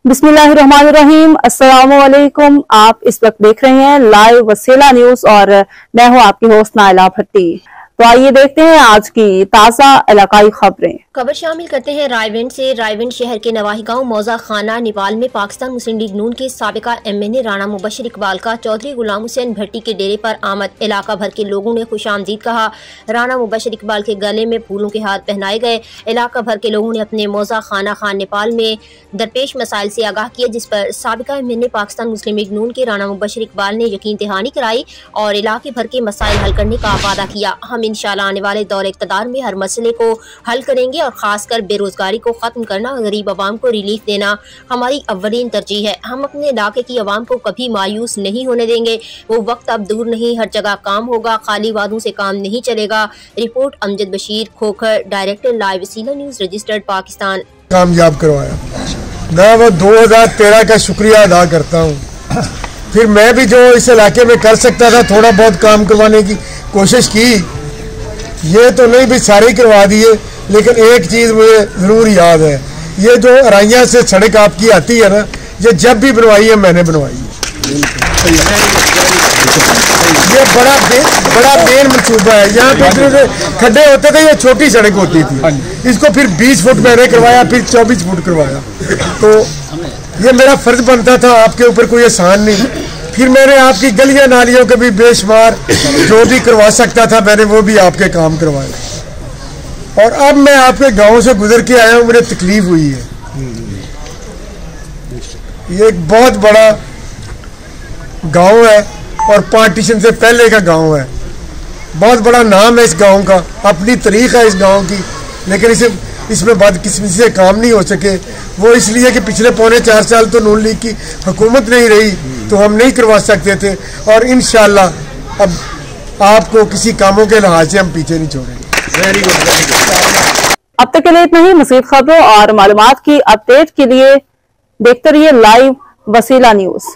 बिस्मिल्लाहिर्रहमानिर्रहीम। अस्सलामुअलैकुम। आप इस वक्त देख रहे हैं लाइव वसीला न्यूज और मैं हूं आपकी होस्ट नाइला भट्टी। तो आइए देखते हैं आज की ताज़ा इलाकाई खबरें। खबर शामिल करते हैं रायविंड से। रायविंड शहर के नवाही गांव मौजा खाना नेपाल में पाकिस्तान मुस्लिम लीग नून के साबिका MNA राणा मुबशर इकबाल का चौधरी गुलाम हुसैन भट्टी के डेरे पर आमद। इलाका भर के लोगों ने खुशामदीद कहा। राणा मुबशर इकबाल के गले में फूलों के हाथ पहनाए गए। इलाका भर के लोगों ने अपने मौजा खाना खान नेपाल में दरपेश मसाइल से आगाह किया, जिस पर साबिका MNA पाकिस्तान मुस्लिम लीग नून के राणा मुबशर इकबाल ने यकीन दहानी कराई और इलाके भर के मसाइल हल करने का वादा किया। हम इंशाल्लाह आने वाले दौरे इक़्तिदार में हर मसले को हल करेंगे और खासकर बेरोजगारी को खत्म करना, गरीब आवाम को रिलीफ देना हमारी अव्वलीन तरजीह है। हम अपने इलाके की आवाम को कभी मायूस नहीं होने देंगे। वो वक्त अब दूर नहीं, हर जगह काम होगा, खाली वादों से काम नहीं चलेगा। Report Amjad Bashir Khokhar, director live वसीला न्यूज, रजिस्टर्ड पाकिस्तान। कामयाब करवाया। मैं वो 2013 का शुक्रिया अदा करता हूँ। फिर मैं भी जो इस इलाके में कर सकता था थोड़ा बहुत काम करवाने की कोशिश की। ये तो नहीं भी सारे करवा दिए, लेकिन एक चीज़ मुझे ज़रूर याद है, ये जो अराइयाँ से सड़क आपकी आती है ना, ये जब भी बनवाई है मैंने बनवाई है। ये बड़ा बेन मनसूबा है। यहाँ पे खड्डे होते थे, ये छोटी सड़क होती थी, इसको फिर 20 फुट मैंने करवाया, फिर 24 फुट करवाया। तो ये मेरा फर्ज बनता था, आपके ऊपर कोई एहसान नहीं। फिर मैंने आपकी गलियां नालियों के भी बेशुमार जो भी करवा सकता था मैंने वो भी आपके काम करवाए। और अब मैं आपके गांव से गुजर के आया हूँ, मुझे तकलीफ हुई है। ये एक बहुत बड़ा गांव है और पार्टीशन से पहले का गांव है। बहुत बड़ा नाम है इस गांव का, अपनी तारीख है इस गांव की, लेकिन इसमें बदकिस्मती से काम नहीं हो सके। वो इसलिए कि पिछले 4.25 साल तो नून लीग की हुकूमत नहीं रही, तो हम नहीं करवा सकते थे। और इंशाल्लाह अब आपको किसी कामों के लिहाज से हम पीछे नहीं छोड़ेंगे। Very good. अब तक के लिए इतना ही। मज़ीद खबरों और मालूमात की अपडेट के लिए देखते रहिए लाइव वसीला न्यूज।